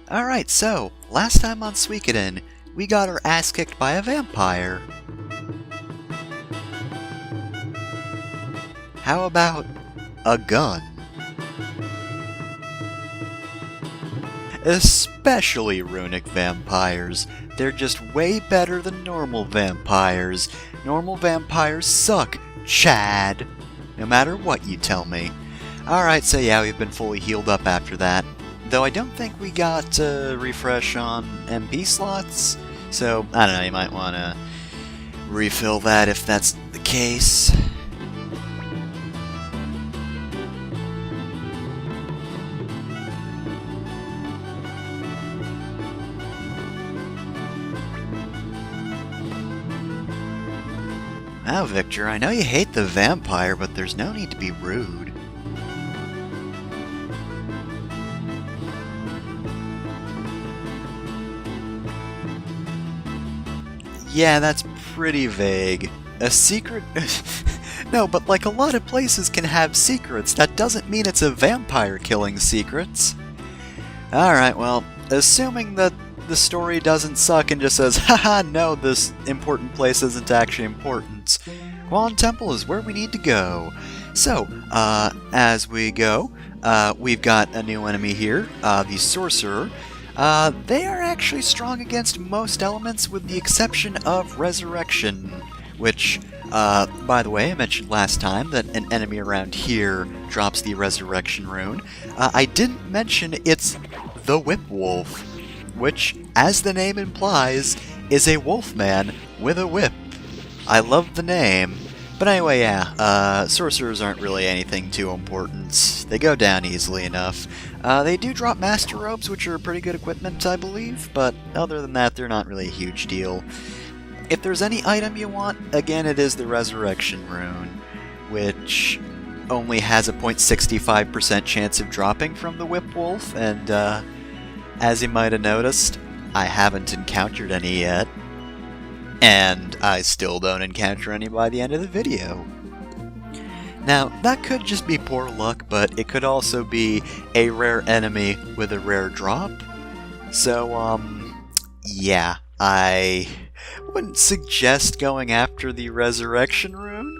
Alright, so, last time on Suikoden, we got our ass kicked by a vampire. How about a gun? Especially runic vampires. They're just way better than normal vampires. Normal vampires suck, Chad. No matter what you tell me. Alright, so yeah, we've been fully healed up after that. Though I don't think we got a refresh on MP slots. So, I don't know, you might want to refill that if that's the case. Wow, Victor, I know you hate the vampire, but there's no need to be rude. Yeah, that's pretty vague. A secret? No, but like a lot of places can have secrets. That doesn't mean it's a vampire killing secrets. Alright, well, assuming that the story doesn't suck and just says, haha, no, this important place isn't actually important. Quan Temple is where we need to go. So, as we go, we've got a new enemy here, the Sorcerer. They are actually strong against most elements with the exception of Resurrection, which, by the way, I mentioned last time that an enemy around here drops the Resurrection rune. I didn't mention it's the Whip Wolf, which, as the name implies, is a wolfman with a whip. I love the name. But anyway, yeah, sorcerers aren't really anything too important. They go down easily enough. They do drop Master Robes, which are pretty good equipment, I believe, but other than that, they're not really a huge deal. If there's any item you want, again, it is the Resurrection Rune, which only has a 0.65% chance of dropping from the Whip Wolf, and, as you might have noticed, I haven't encountered any yet. And I still don't encounter any by the end of the video. Now, that could just be poor luck, but it could also be a rare enemy with a rare drop. So, yeah, I wouldn't suggest going after the Resurrection Rune.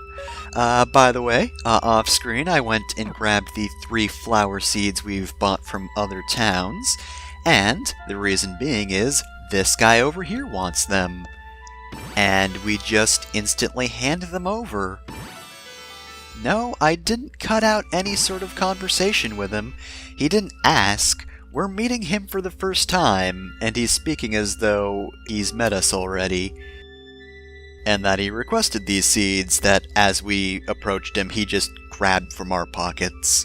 By the way, off-screen, I went and grabbed the 3 flower seeds we've bought from other towns, and the reason being is this guy over here wants them. And we just instantly hand them over. No, I didn't cut out any sort of conversation with him. He didn't ask. We're meeting him for the first time, and he's speaking as though he's met us already. And that he requested these seeds that, as we approached him, he just grabbed from our pockets.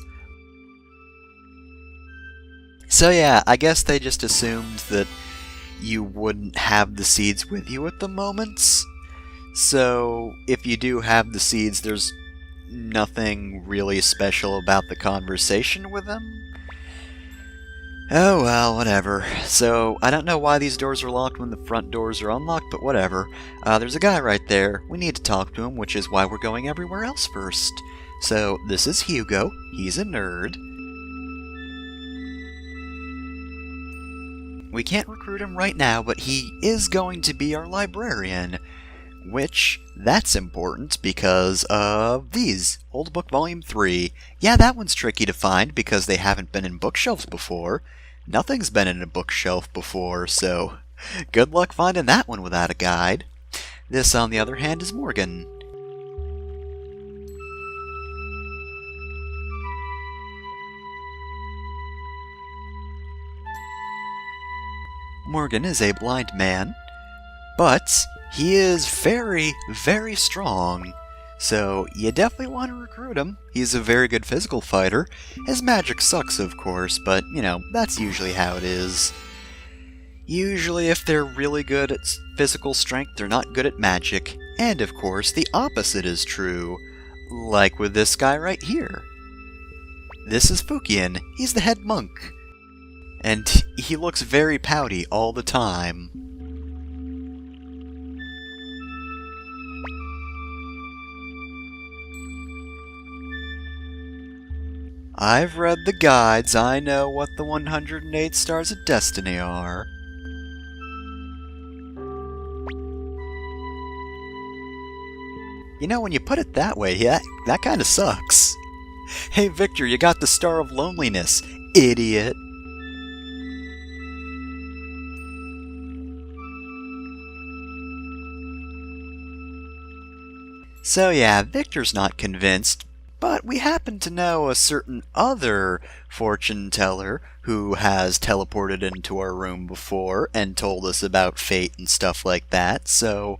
So yeah, I guess they just assumed that you wouldn't have the seeds with you at the moment. So, if you do have the seeds, there's nothing really special about the conversation with them. Oh well, whatever. So, I don't know why these doors are locked when the front doors are unlocked, but whatever. There's a guy right there. We need to talk to him, which is why we're going everywhere else first. So, this is Hugo. He's a nerd. We can't recruit him right now, but he is going to be our librarian. Which, that's important because of these. Old Book Volume 3. Yeah, that one's tricky to find because they haven't been in bookshelves before. Nothing's been in a bookshelf before, so good luck finding that one without a guide. This, on the other hand, is Morgan. Morgan is a blind man, but he is very, very strong, so you definitely want to recruit him. He's a very good physical fighter. His magic sucks, of course, but, you know, that's usually how it is. Usually if they're really good at physical strength, they're not good at magic. And, of course, the opposite is true, like with this guy right here. This is Fukian. He's the head monk. And he looks very pouty all the time. I've read the guides. I know what the 108 Stars of Destiny are. You know, when you put it that way, yeah, that kinda sucks. Hey Victor, you got the Star of Loneliness, idiot. So yeah, Victor's not convinced, but we happen to know a certain other fortune teller who has teleported into our room before and told us about fate and stuff like that, so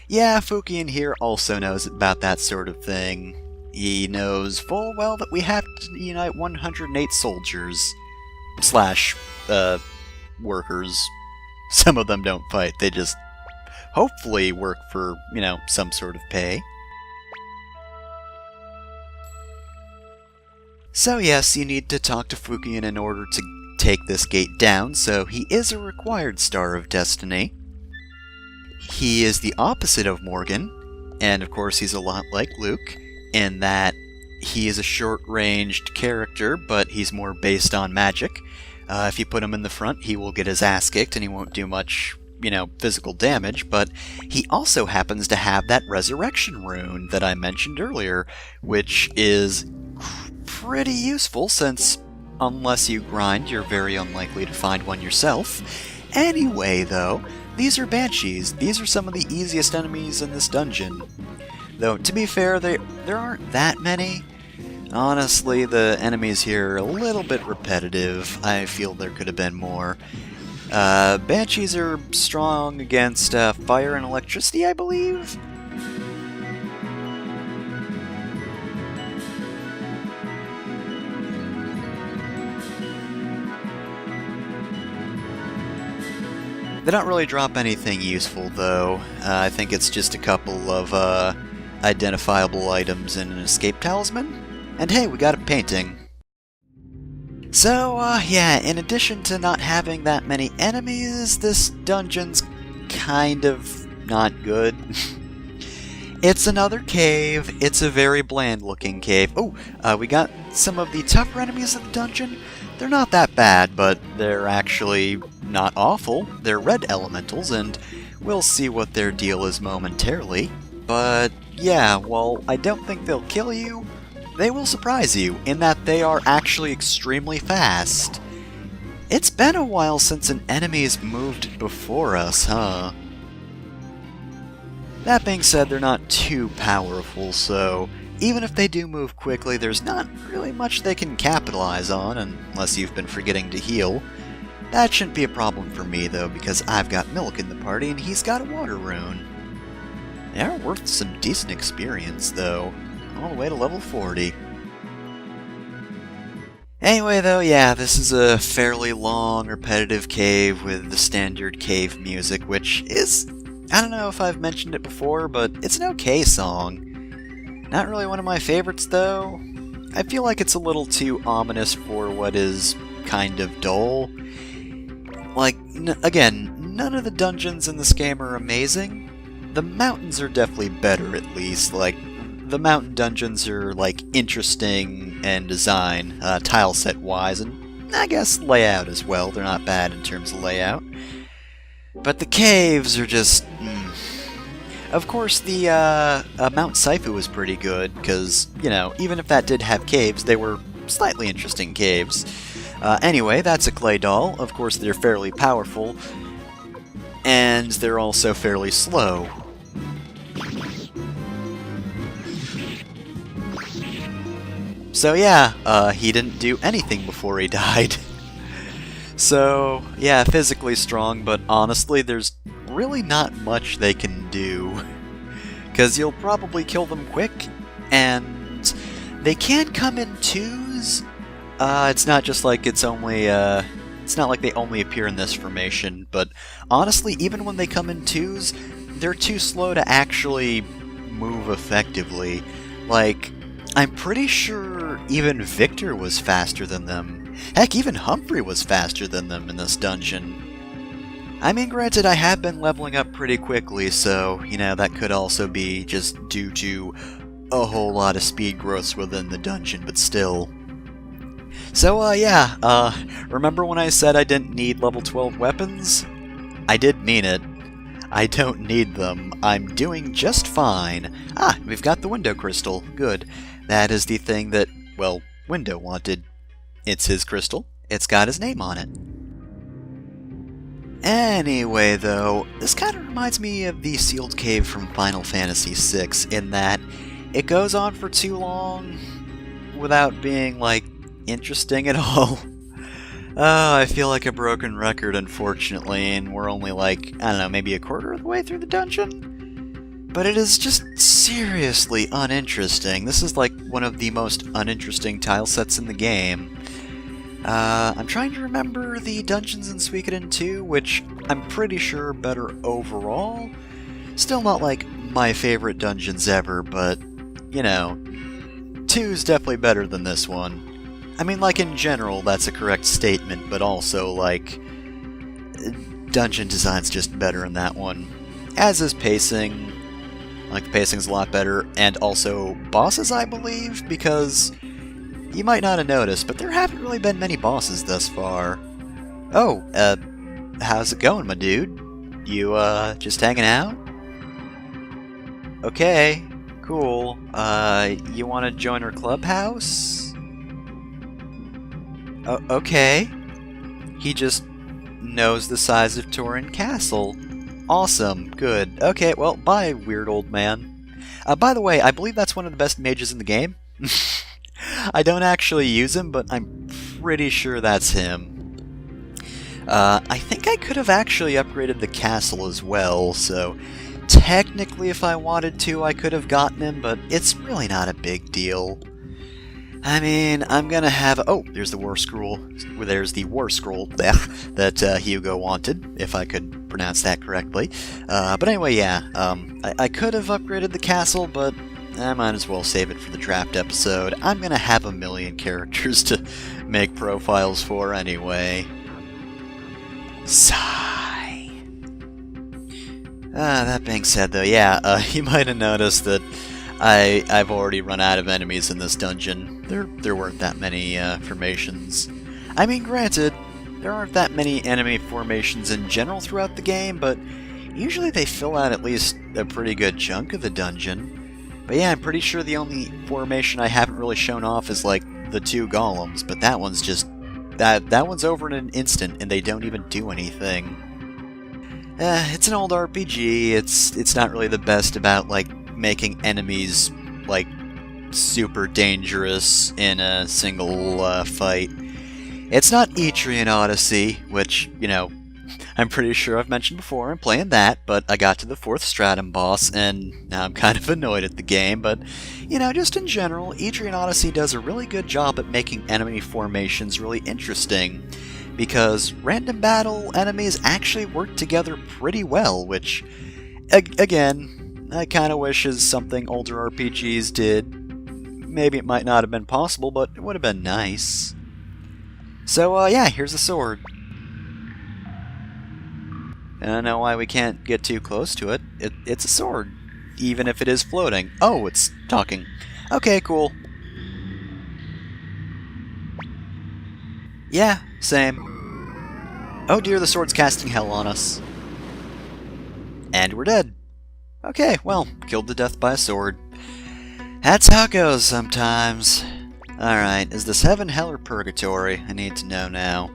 yeah, Fukian here also knows about that sort of thing. He knows full well that we have to unite 108 soldiers. Slash, workers. Some of them don't fight, they just hopefully work for, some sort of pay. So yes, you need to talk to Fukian in order to take this gate down, so he is a required Star of Destiny. He is the opposite of Morgan, and of course he's a lot like Luke, in that he is a short-ranged character, but he's more based on magic. If you put him in the front, he will get his ass kicked and he won't do much, physical damage, but he also happens to have that resurrection rune that I mentioned earlier, which is pretty useful since, unless you grind, you're very unlikely to find one yourself. Anyway, though, these are Banshees. These are some of the easiest enemies in this dungeon. Though, to be fair, there aren't that many. Honestly, the enemies here are a little bit repetitive. I feel there could have been more. Banshees are strong against fire and electricity, I believe? They don't really drop anything useful, though. I think it's just a couple of identifiable items and an escape talisman. And hey, we got a painting. So, yeah, in addition to not having that many enemies, this dungeon's kind of not good. It's another cave. It's a very bland-looking cave. Oh, we got some of the tougher enemies of the dungeon. They're not that bad, but they're actually not awful. They're red elementals, and we'll see what their deal is momentarily. But yeah, while I don't think they'll kill you, they will surprise you in that they are actually extremely fast. It's been a while since an enemy's moved before us, huh? That being said, they're not too powerful, so even if they do move quickly, there's not really much they can capitalize on, unless you've been forgetting to heal. That shouldn't be a problem for me, though, because I've got Milk in the party and he's got a water rune. They are worth some decent experience, though, all the way to level 40. Anyway, though, yeah, this is a fairly long, repetitive cave with the standard cave music, which is, I don't know if I've mentioned it before, but it's an okay song. Not really one of my favorites, though. I feel like it's a little too ominous for what is kind of dull. Like, again, none of the dungeons in this game are amazing. The mountains are definitely better, at least. Like, the mountain dungeons are, like, interesting in design, tile set-wise, and I guess layout as well. They're not bad in terms of layout. But the caves are just... Of course, the Mount Saifu was pretty good, because, even if that did have caves, they were slightly interesting caves. Anyway, that's a clay doll. Of course, they're fairly powerful, and they're also fairly slow. So yeah, he didn't do anything before he died. So, yeah, physically strong, but honestly, there's really not much they can do. Because you'll probably kill them quick, and they can come in twos. It's not just like it's only, it's not like they only appear in this formation, but honestly, even when they come in twos, they're too slow to actually move effectively. Like, I'm pretty sure even Victor was faster than them. Heck, even Humphrey was faster than them in this dungeon. I mean, granted, I have been leveling up pretty quickly, so, that could also be just due to a whole lot of speed growths within the dungeon, but still. Remember when I said I didn't need level 12 weapons? I did mean it. I don't need them. I'm doing just fine. Ah, we've got the window crystal. Good. That is the thing that, well, Window wanted. It's his crystal. It's got his name on it. Anyway, though, this kind of reminds me of the sealed cave from Final Fantasy VI, in that it goes on for too long without being, like, interesting at all. I feel like a broken record, unfortunately, and we're only like, I don't know, maybe a quarter of the way through the dungeon? But it is just seriously uninteresting. This is like one of the most uninteresting tile sets in the game. I'm trying to remember the dungeons in Suikoden 2, which I'm pretty sure are better overall. Still not like my favorite dungeons ever, but, you know, 2's definitely better than this one. I mean, like, in general, that's a correct statement, but also, like, dungeon design's just better in that one. As is pacing. Like, the pacing's a lot better. And also bosses, I believe, because you might not have noticed, but there haven't really been many bosses thus far. Oh, how's it going, my dude? You, just hanging out? Okay, cool. You want to join our clubhouse? Okay. He just knows the size of Turin Castle. Awesome. Good. Okay, well, bye, weird old man. By the way, I believe that's one of the best mages in the game. I don't actually use him, but I'm pretty sure that's him. I think I could have actually upgraded the castle as well, so technically if I wanted to, I could have gotten him, but it's really not a big deal. I mean, I'm gonna have... Oh, there's the War Scroll. There's the War Scroll that Hugo wanted, if I could pronounce that correctly. But anyway, yeah, I could have upgraded the castle, but I might as well save it for the draft episode. I'm gonna have a million characters to make profiles for anyway. Sigh. That being said, though, yeah, you might have noticed that I've already run out of enemies in this dungeon. There weren't that many formations. I mean, granted, there aren't that many enemy formations in general throughout the game, but usually they fill out at least a pretty good chunk of the dungeon. But yeah, I'm pretty sure the only formation I haven't really shown off is like the 2 golems, but that one's just... That one's over in an instant, and they don't even do anything. It's an old RPG, it's not really the best about, like, making enemies, like, super dangerous in a single fight. It's not Etrian Odyssey, which, you know, I'm pretty sure I've mentioned before I'm playing that, but I got to the 4th Stratum boss, and now I'm kind of annoyed at the game, but, you know, just in general, Etrian Odyssey does a really good job at making enemy formations really interesting, because random battle enemies actually work together pretty well, which, again, I kind of wish is something older RPGs did. Maybe it might not have been possible, but it would have been nice. So, yeah, here's the sword. I don't know why we can't get too close to it. It's a sword, even if it is floating. Oh, it's talking. Okay, cool. Yeah, same. Oh dear, the sword's casting hell on us. And we're dead. Okay, well, killed to death by a sword. That's how it goes sometimes. Alright, is this heaven, hell, or purgatory? I need to know now.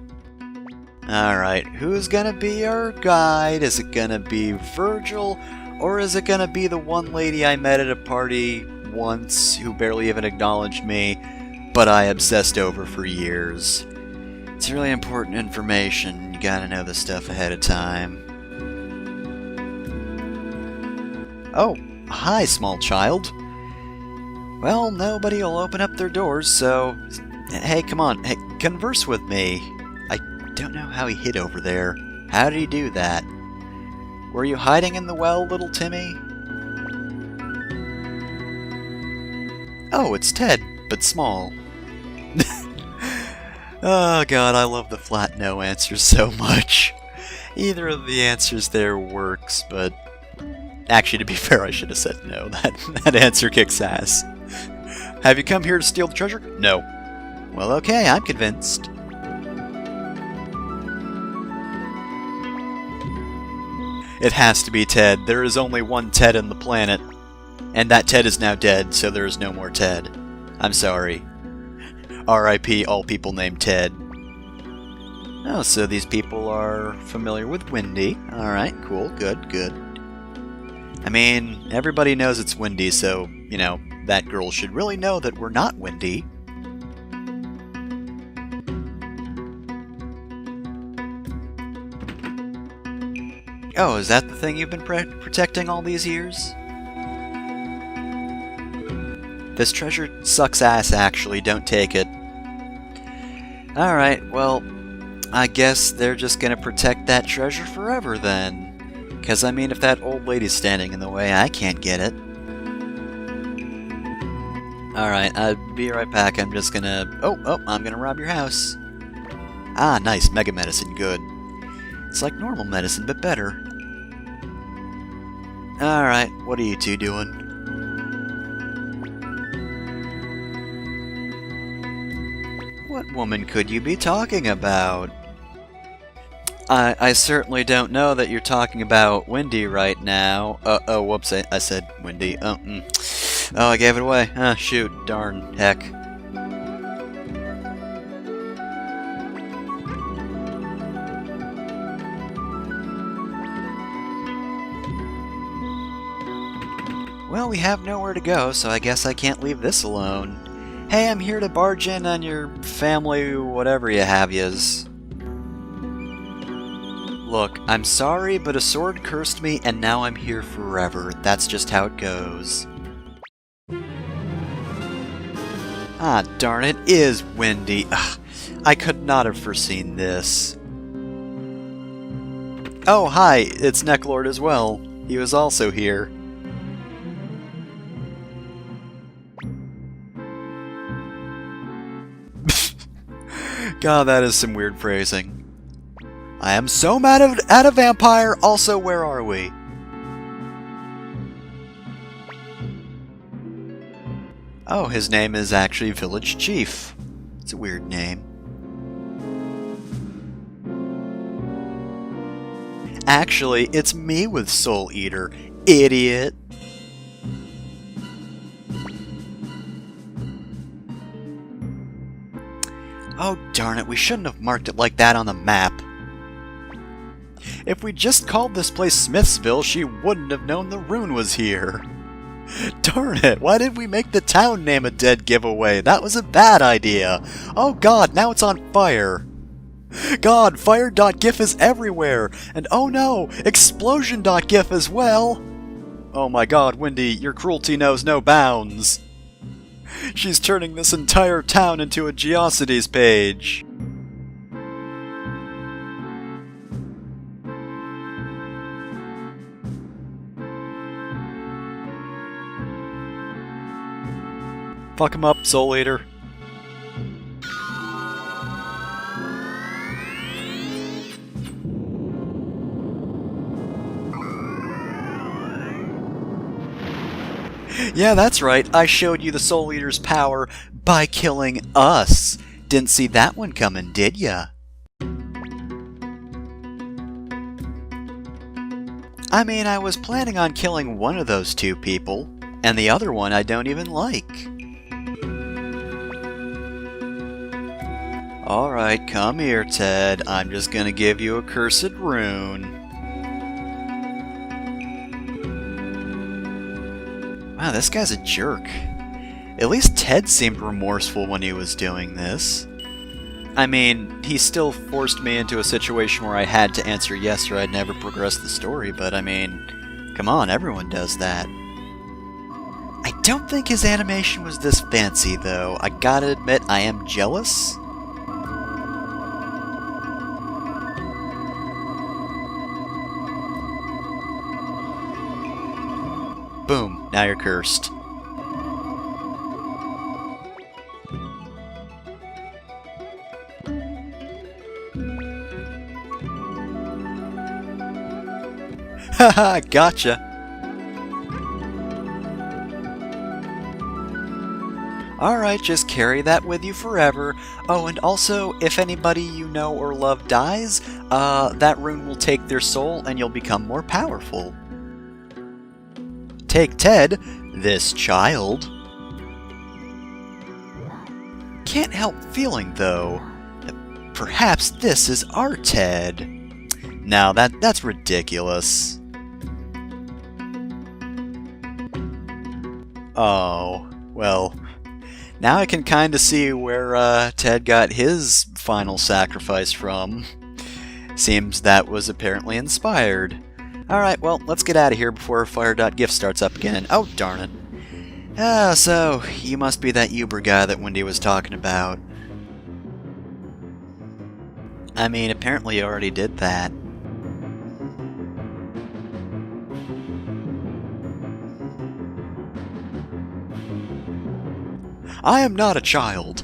Alright, who's gonna be our guide? Is it gonna be Virgil? Or is it gonna be the one lady I met at a party once who barely even acknowledged me, but I obsessed over for years? It's really important information. You gotta know this stuff ahead of time. Oh, hi, small child. Well, nobody will open up their doors, so... Hey, come on, hey, converse with me. I don't know how he hid over there. How did he do that? Were you hiding in the well, little Timmy? Oh, it's Ted, but small. Oh god, I love the flat no answers so much. Either of the answers there works, but... Actually, to be fair, I should have said no. That answer kicks ass. Have you come here to steal the treasure? No. Well, okay, I'm convinced. It has to be Ted. There is only one Ted on the planet. And that Ted is now dead, so there is no more Ted. I'm sorry. R.I.P. all people named Ted. Oh, so these people are familiar with Wendy. Alright, cool, good, good. I mean, everybody knows it's Wendy, so, you know, that girl should really know that we're not Wendy. Oh, is that the thing you've been protecting all these years? This treasure sucks ass, actually. Don't take it. Alright, well, I guess they're just gonna protect that treasure forever, then. Because, I mean, if that old lady's standing in the way, I can't get it. Alright, I'll be right back. I'm just gonna... Oh, I'm gonna rob your house. Ah, nice. Mega medicine. Good. It's like normal medicine, but better. Alright, what are you two doing? What woman could you be talking about? I certainly don't know that you're talking about Wendy right now. Oh, whoops, I said Wendy. Oh, I gave it away. Ah, shoot, darn, heck. Well, we have nowhere to go, so I guess I can't leave this alone. Hey, I'm here to barge in on your family, whatever you have yas. Look, I'm sorry, but a sword cursed me, and now I'm here forever. That's just how it goes. Ah, darn it, is Wendy. Ugh, I could not have foreseen this. Oh, hi, it's Necklord as well. He was also here. God, that is some weird phrasing. I am so mad at a vampire, also where are we? Oh, his name is actually Village Chief. It's a weird name. Actually, it's me with Soul Eater, idiot. Oh, darn it, we shouldn't have marked it like that on the map. If we just called this place Smithsville, she wouldn't have known the rune was here. Darn it, why did we make the town name a dead giveaway? That was a bad idea. Oh god, now it's on fire. God, fire.gif is everywhere. And oh no, explosion.gif as well. Oh my god, Wendy, your cruelty knows no bounds. She's turning this entire town into a Geocities page. Fuck him up, Soul Eater. Yeah, that's right. I showed you the Soul Eater's power by killing us. Didn't see that one coming, did ya? I mean, I was planning on killing one of those two people, and the other one I don't even like. Alright, come here, Ted. I'm just gonna give you a cursed rune. Wow, this guy's a jerk. At least Ted seemed remorseful when he was doing this. I mean, he still forced me into a situation where I had to answer yes or I'd never progress the story, but I mean, come on, everyone does that. I don't think his animation was this fancy, though. I gotta admit, I am jealous. Boom, now you're cursed. Haha, gotcha. Alright, just carry that with you forever. Oh, and also, if anybody you know or love dies, that rune will take their soul and you'll become more powerful. Take Ted, this child. Can't help feeling, though, that perhaps this is our Ted. Now, that's ridiculous. Oh, well, now I can kinda see where Ted got his final sacrifice from. Seems that was apparently inspired. Alright, well, let's get out of here before Fire.gif starts up again. Oh, darn it. Ah, so, you must be that Uber guy that Wendy was talking about. I mean, apparently you already did that. I am not a child.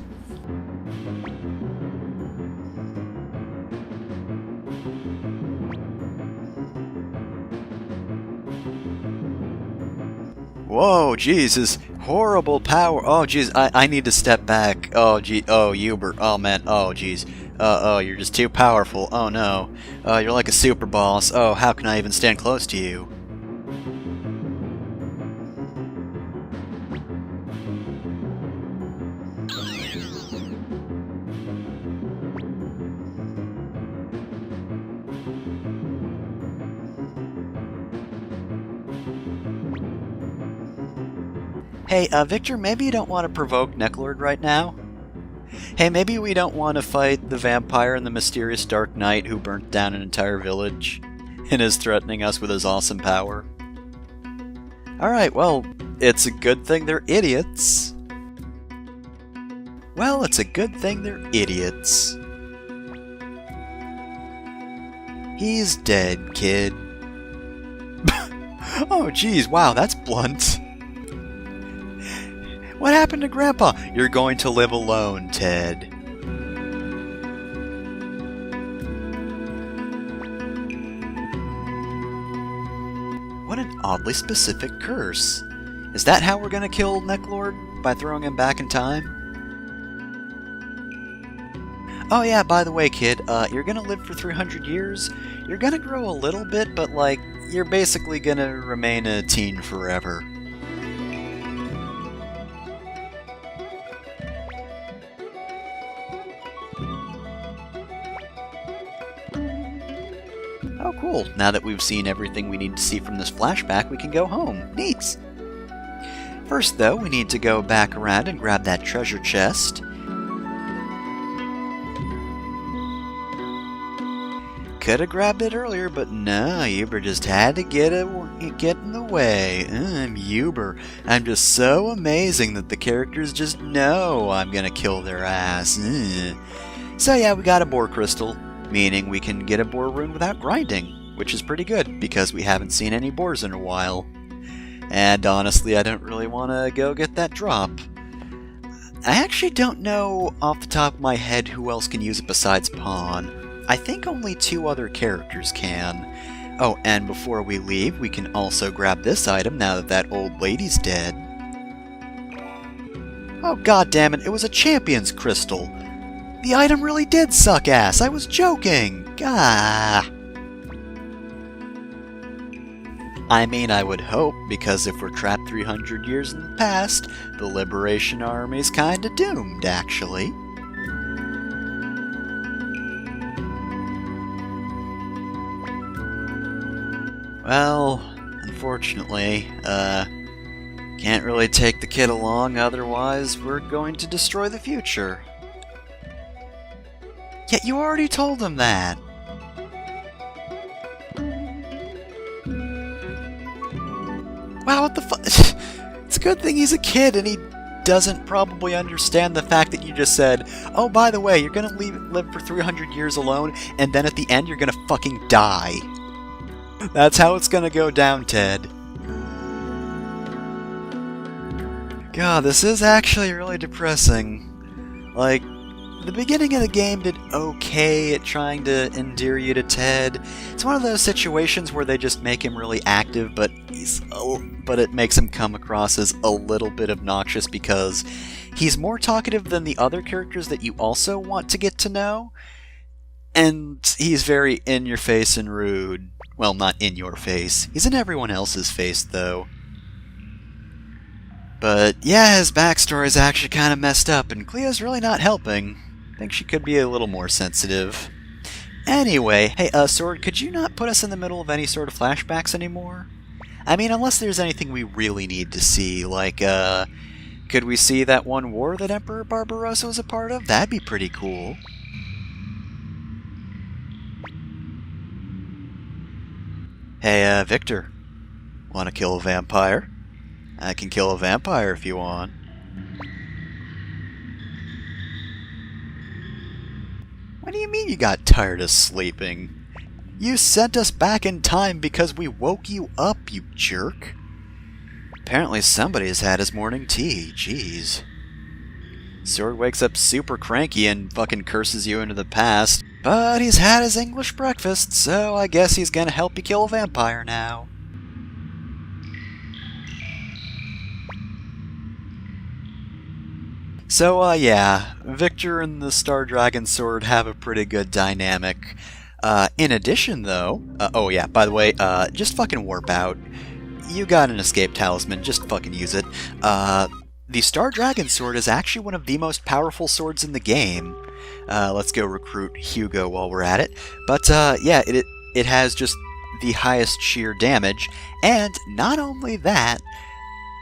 Whoa, Jesus. Horrible power. Oh, jeez, I need to step back. Oh, gee. Oh, Uber. Oh, man. Oh, jeez. Oh, you're just too powerful. Oh, no. You're like a super boss. Oh, how can I even stand close to you? Hey, Victor, maybe you don't want to provoke Necklord right now? Hey, maybe we don't want to fight the vampire and the mysterious Dark Knight who burnt down an entire village and is threatening us with his awesome power. Alright, well, it's a good thing they're idiots. Well, it's a good thing they're idiots. He's dead, kid. Oh, geez, wow, that's blunt. What happened to Grandpa? You're going to live alone, Ted. What an oddly specific curse. Is that how we're gonna kill Necklord? By throwing him back in time? Oh yeah, by the way, kid, you're gonna live for 300 years. You're gonna grow a little bit, but like, you're basically gonna remain a teen forever. Oh, cool. Now that we've seen everything we need to see from this flashback, we can go home. Neat! First, though, we need to go back around and grab that treasure chest. Could have grabbed it earlier, but no, Uber just had to get in the way. I'm Uber. I'm just so amazing that the characters just know I'm gonna kill their ass. So yeah, we got a boar crystal. Meaning we can get a boar rune without grinding, which is pretty good, because we haven't seen any boars in a while. And honestly, I don't really want to go get that drop. I actually don't know off the top of my head who else can use it besides Pawn. I think only 2 other characters can. Oh, and before we leave, we can also grab this item now that that old lady's dead. Oh, goddammit, it was a champion's crystal! The item really did suck ass! I was joking! Gah! I mean, I would hope, because if we're trapped 300 years in the past, the Liberation Army's kinda doomed, actually. Well, unfortunately, can't really take the kid along, otherwise we're going to destroy the future. Yet you already told him that! Wow, what the fu- It's a good thing he's a kid and he doesn't probably understand the fact that you just said, oh, by the way, you're gonna live for 300 years alone, and then at the end you're gonna fucking die. That's how it's gonna go down, Ted. God, this is actually really depressing. Like, the beginning of the game did okay at trying to endear you to Ted. It's one of those situations where they just make him really active, but it makes him come across as a little bit obnoxious because He's more talkative than the other characters that you also want to get to know, and he's very in-your-face and rude. Well, not in your face. He's in everyone else's face, though. But yeah, his backstory is actually kind of messed up, and Cleo's really not helping. I think she could be a little more sensitive. Anyway, hey, Sword, could you not put us in the middle of any sort of flashbacks anymore? I mean, unless there's anything we really need to see, like, could we see that one war that Emperor Barbarossa was a part of? That'd be pretty cool. Hey, Victor, want to kill a vampire? I can kill a vampire if you want. What do you mean you got tired of sleeping? You sent us back in time because we woke you up, you jerk. Apparently somebody's had his morning tea, jeez. Sword wakes up super cranky and fucking curses you into the past, but he's had his English breakfast, so I guess he's gonna help you kill a vampire now. So, yeah, Victor and the Star Dragon Sword have a pretty good dynamic. In addition, though, oh yeah, by the way, just fucking warp out. You got an escape talisman, just fucking use it. The Star Dragon Sword is actually one of the most powerful swords in the game. Let's go recruit Hugo while we're at it. But, yeah, it has just the highest sheer damage, and not only that,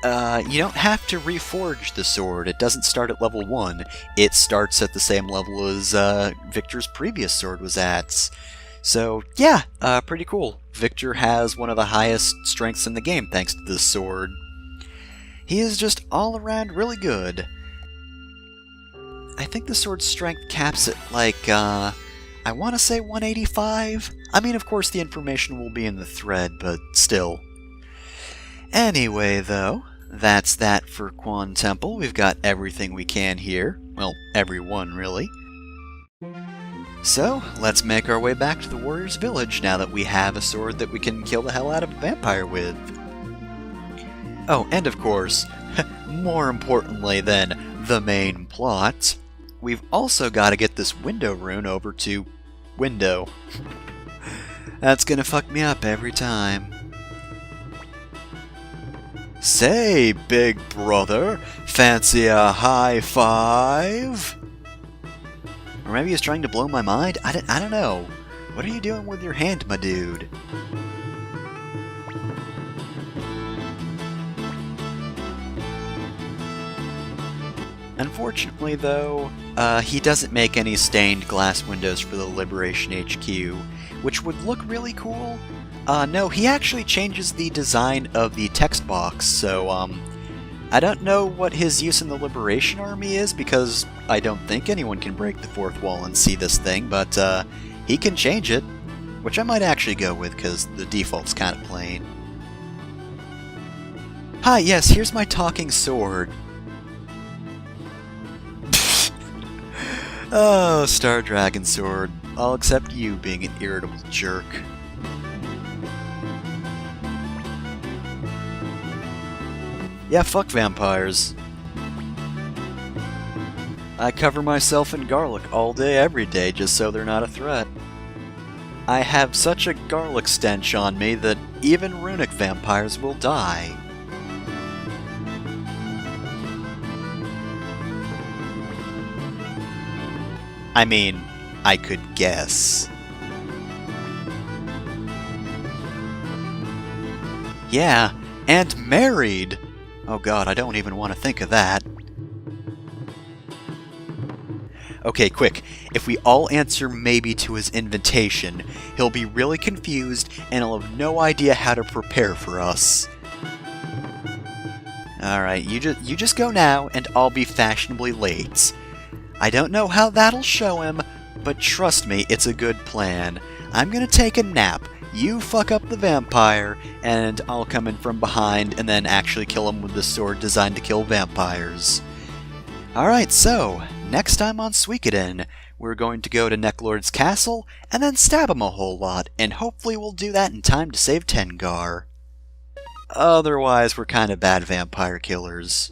you don't have to reforge the sword. It doesn't start at level 1. It starts at the same level as Victor's previous sword was at. So, yeah, pretty cool. Victor has one of the highest strengths in the game thanks to this sword. He is just all around really good. I think the sword's strength caps at like, I want to say 185? I mean, of course the information will be in the thread, but still. Anyway, though, that's that for Quan Temple. We've got everything we can here. Well, everyone, really. So, let's make our way back to the Warrior's Village now that we have a sword that we can kill the hell out of a vampire with. Oh, and of course, more importantly than the main plot, we've also got to get this window rune over to Window. That's gonna fuck me up every time. Say, big brother, fancy a high five? Or maybe he's trying to blow my mind? I don't know. What are you doing with your hand, my dude? Unfortunately, though, he doesn't make any stained glass windows for the Liberation HQ, which would look really cool. No, he actually changes the design of the text box, so, I don't know what his use in the Liberation Army is, because I don't think anyone can break the fourth wall and see this thing, but, he can change it, which I might actually go with, because the default's kind of plain. Hi, yes, here's my talking sword. Oh, Star Dragon Sword. I'll accept you being an irritable jerk. Yeah, fuck vampires. I cover myself in garlic all day, every day, just so they're not a threat. I have such a garlic stench on me that even runic vampires will die. I mean, I could guess. Yeah, and married! Oh god, I don't even want to think of that. Okay, quick. If we all answer maybe to his invitation, he'll be really confused and he'll have no idea how to prepare for us. Alright, you just go now, and I'll be fashionably late. I don't know how that'll show him, but trust me, it's a good plan. I'm gonna take a nap, you fuck up the vampire, and I'll come in from behind and then actually kill him with the sword designed to kill vampires. Alright, so, next time on Suikoden, we're going to go to Necklord's castle, and then stab him a whole lot, and hopefully we'll do that in time to save Tengar. Otherwise, we're kind of bad vampire killers.